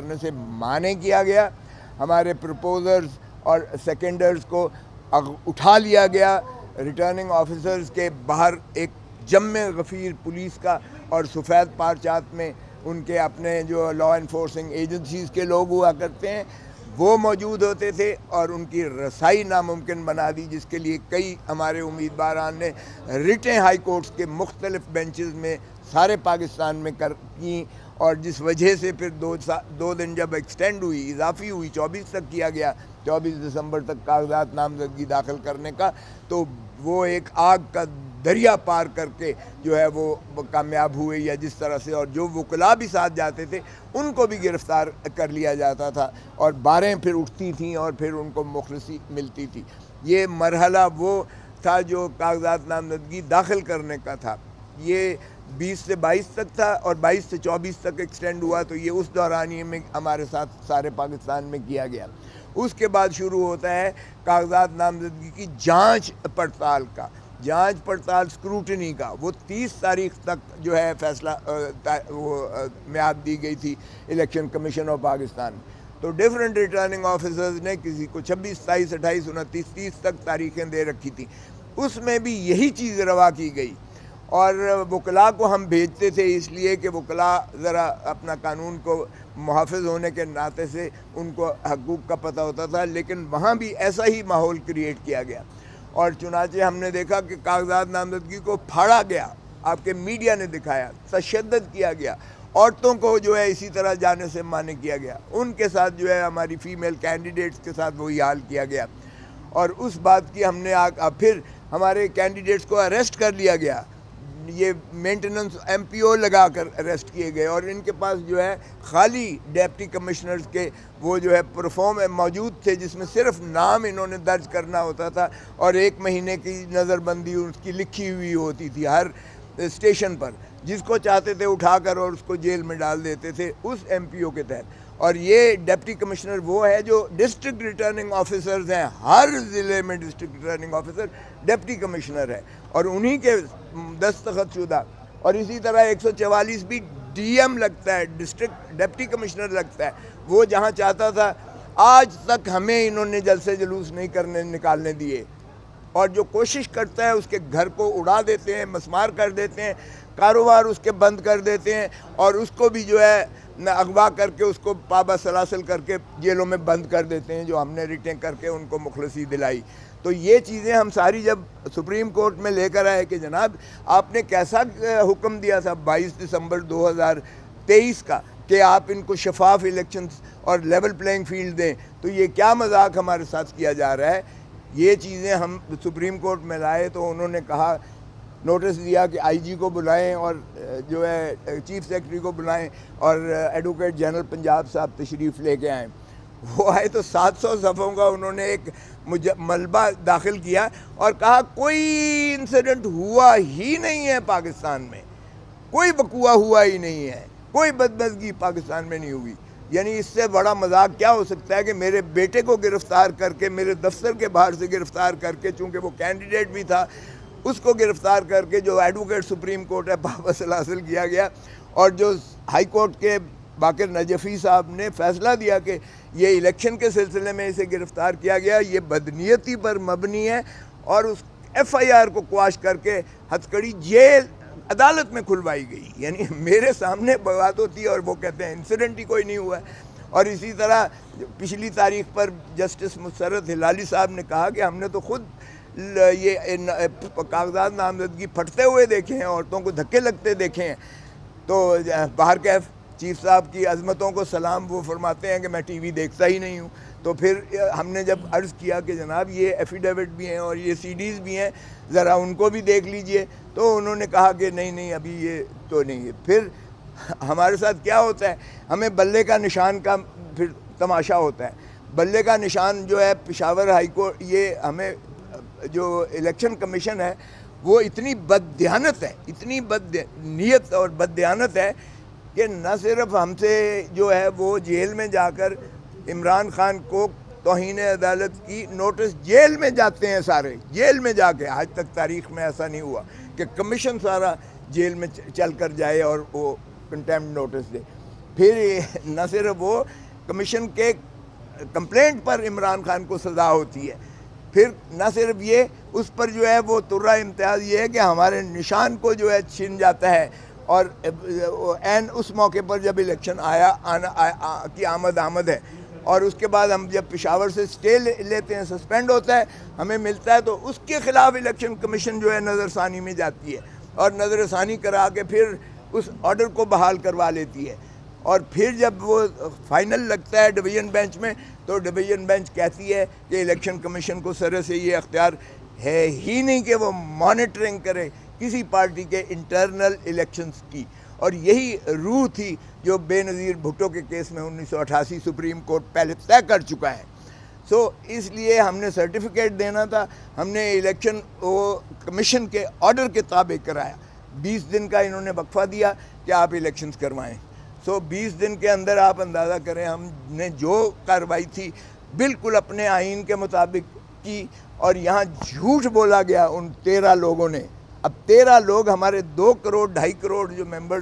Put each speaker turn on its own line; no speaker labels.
کرنے سے مانع کیا گیا. ہمارے پروپوزرز اور سیکنڈرز کو اٹھا لیا گیا. ریٹرننگ آفیسرز کے باہر ایک جم غفیر پولیس کا اور سفید پارچات میں ان کے اپنے جو لا انفورسنگ ایجنسیز کے لوگ ہوا کرتے ہیں وہ موجود ہوتے تھے اور ان کی رسائی ناممکن بنا دی، جس کے لیے کئی ہمارے امیدواران نے ریٹیں ہائی کورٹس کے مختلف بینچز میں سارے پاکستان میں کی، اور جس وجہ سے پھر 2 دن جب ایکسٹینڈ ہوئی، اضافی ہوئی، 24 تک کیا گیا، 24 دسمبر تک کاغذات نامزدگی داخل کرنے کا، تو وہ ایک آگ کا دریا پار کر کے جو ہے وہ کامیاب ہوئے، یا جس طرح سے، اور جو وکلاء بھی ساتھ جاتے تھے ان کو بھی گرفتار کر لیا جاتا تھا اور باریں پھر اٹھتی تھیں اور پھر ان کو مخلصی ملتی تھی. یہ مرحلہ وہ تھا جو کاغذات نامزدگی داخل کرنے کا تھا. یہ 20 سے 22 تک تھا اور 22 سے 24 تک ایکسٹینڈ ہوا، تو یہ اس دورانیے میں ہمارے ساتھ سارے پاکستان میں کیا گیا. اس کے بعد شروع ہوتا ہے کاغذات نامزدگی کی جانچ پڑتال کا، جانچ پڑتال اسکروٹنی کا. وہ 30 تاریخ تک جو ہے فیصلہ میعاد دی گئی تھی الیکشن کمیشن آف پاکستان. تو ڈیفرنٹ ریٹرننگ آفیسرز نے کسی کو 26، 27، 28، 29، 30 تک تاریخیں دے رکھی تھیں. اس میں بھی یہی چیز روا کی گئی، اور وکلاء کو ہم بھیجتے تھے اس لیے کہ وکلاء ذرا اپنا قانون کو محافظ ہونے کے ناطے سے ان کو حقوق کا پتہ ہوتا تھا، لیکن وہاں بھی ایسا ہی ماحول کریٹ کیا گیا. اور چنانچہ ہم نے دیکھا کہ کاغذات نامزدگی کو پھاڑا گیا، آپ کے میڈیا نے دکھایا، تشدد کیا گیا، عورتوں کو جو ہے اسی طرح جانے سے مانع کیا گیا، ان کے ساتھ جو ہے ہماری فیمیل کینڈیڈیٹس کے ساتھ وہی حال کیا گیا. اور اس بات کی ہم نے پھر ہمارے کینڈیڈیٹس کو اریسٹ کر لیا گیا، یہ مینٹیننس MPO لگا کر اریسٹ کیے گئے، اور ان کے پاس جو ہے خالی ڈیپٹی کمشنرز کے وہ جو ہے پرفارم موجود تھے، جس میں صرف نام انہوں نے درج کرنا ہوتا تھا اور 1 مہینے کی نظر بندی اس کی لکھی ہوئی ہوتی تھی ہر اسٹیشن پر. جس کو چاہتے تھے اٹھا کر اور اس کو جیل میں ڈال دیتے تھے اس MPO کے تحت. اور یہ ڈپٹی کمشنر وہ ہے جو ڈسٹرکٹ ریٹرننگ آفیسرز ہیں، ہر ضلع میں district returning officer deputy commissioner ہے اور انہی کے دستخط شدہ. اور اسی طرح 144 بھی DM لگتا ہے، ڈسٹرکٹ ڈپٹی کمشنر لگتا ہے. وہ جہاں چاہتا تھا، آج تک ہمیں انہوں نے جلسے جلوس نہیں نکالنے دیے، اور جو کوشش کرتا ہے اس کے گھر کو اڑا دیتے ہیں، مسمار کر دیتے ہیں، کاروبار اس کے بند کر دیتے ہیں، اور اس کو بھی جو ہے اغوا کر کے اس کو پابہ سلاسل کر کے جیلوں میں بند کر دیتے ہیں، جو ہم نے ریٹیں کر کے ان کو مخلصی دلائی. تو یہ چیزیں ہم ساری جب سپریم کورٹ میں لے کر آئے کہ جناب آپ نے کیسا حکم دیا تھا 22 دسمبر 2023 کا کہ آپ ان کو شفاف الیکشنز اور لیول پلینگ فیلڈ دیں، تو یہ کیا مذاق ہمارے ساتھ کیا جا رہا ہے. یہ چیزیں ہم سپریم کورٹ میں لائے تو انہوں نے کہا، نوٹس دیا کہ IG کو بلائیں اور جو ہے چیف سیکرٹری کو بلائیں اور ایڈوکیٹ جنرل پنجاب صاحب تشریف لے کے آئیں. وہ آئے تو 700 صفحوں کا انہوں نے ایک ملبہ داخل کیا اور کہا کوئی انسیڈنٹ ہوا ہی نہیں ہے پاکستان میں، کوئی وقوع ہوا ہی نہیں ہے، کوئی بدمزگی پاکستان میں نہیں ہوئی. یعنی اس سے بڑا مذاق کیا ہو سکتا ہے کہ میرے بیٹے کو گرفتار کر کے، میرے دفتر کے باہر سے گرفتار کر کے، چونکہ وہ کینڈیڈیٹ بھی تھا، اس کو گرفتار کر کے جو ایڈوکیٹ سپریم کورٹ ہے پابہ سلاسل کیا گیا، اور جو ہائی کورٹ کے باقر نجفی صاحب نے فیصلہ دیا کہ یہ الیکشن کے سلسلے میں اسے گرفتار کیا گیا، یہ بدنیتی پر مبنی ہے، اور اس FIR کو قواش کر کے ہتھکڑی جیل عدالت میں کھلوائی گئی. یعنی میرے سامنے بات ہوتی ہے اور وہ کہتے ہیں انسیڈنٹ ہی کوئی نہیں ہوا ہے. اور اسی طرح پچھلی تاریخ پر جسٹس مسرت ہلالی صاحب نے کہا کہ ہم نے تو خود یہ کاغذات نامزدگی پھٹتے ہوئے دیکھے ہیں، عورتوں کو دھکے لگتے دیکھے ہیں. تو باہر کیف چیف صاحب کی عظمتوں کو سلام، وہ فرماتے ہیں کہ میں TV دیکھتا ہی نہیں ہوں. تو پھر ہم نے جب عرض کیا کہ جناب یہ ایفیڈیوٹ بھی ہیں اور یہ CDs بھی ہیں، ذرا ان کو بھی دیکھ لیجئے، تو انہوں نے کہا کہ نہیں ابھی یہ تو نہیں ہے. پھر ہمارے ساتھ کیا ہوتا ہے، ہمیں بلے کا نشان کا پھر تماشا ہوتا ہے. بلے کا نشان جو ہے پشاور ہائی کورٹ، یہ ہمیں جو الیکشن کمیشن ہے وہ اتنی بددیانت ہے، اتنی بدنیت اور بددیانت ہے کہ نہ صرف ہم سے جو ہے وہ جیل میں جا کر عمران خان کو توہین عدالت کی نوٹس جیل میں جاتے ہیں، سارے جیل میں جا کے. آج تک تاریخ میں ایسا نہیں ہوا کہ کمیشن سارا جیل میں چل کر جائے اور وہ کنٹیمپٹ نوٹس دے. پھر نہ صرف وہ کمیشن کے کمپلینٹ پر عمران خان کو سزا ہوتی ہے، پھر نہ صرف یہ اس پر جو ہے وہ ترہ امتیاز یہ ہے کہ ہمارے نشان کو جو ہے چھین جاتا ہے، اور عین اس موقع پر جب الیکشن کی آمد ہے، اور اس کے بعد ہم جب پشاور سے اسٹے لیتے ہیں، سسپینڈ ہوتا ہے، ہمیں ملتا ہے، تو اس کے خلاف الیکشن کمیشن جو ہے نظر ثانی میں جاتی ہے اور نظر ثانی کرا کے پھر اس آرڈر کو بحال کروا لیتی ہے، اور پھر جب وہ فائنل لگتا ہے ڈویژن بینچ میں تو ڈویژن بینچ کہتی ہے کہ الیکشن کمیشن کو سرے سے یہ اختیار ہے ہی نہیں کہ وہ مانیٹرنگ کرے کسی پارٹی کے انٹرنل الیکشنز کی، اور یہی روح تھی جو بے نظیر بھٹو کے کیس میں 1988 سپریم کورٹ پہلے طے کر چکا ہے۔ اس لیے ہم نے سرٹیفکیٹ دینا تھا، ہم نے الیکشن کمیشن کے آرڈر کے تابع کرایا، 20 دن کا انہوں نے وقفہ دیا کہ آپ الیکشنز کروائیں۔ 20 دن کے اندر آپ اندازہ کریں ہم نے جو کارروائی تھی بالکل اپنے آئین کے مطابق کی، اور یہاں جھوٹ بولا گیا ان 13 لوگوں نے۔ اب 13 لوگ ہمارے 2 کروڑ 2.5 کروڑ جو ممبرز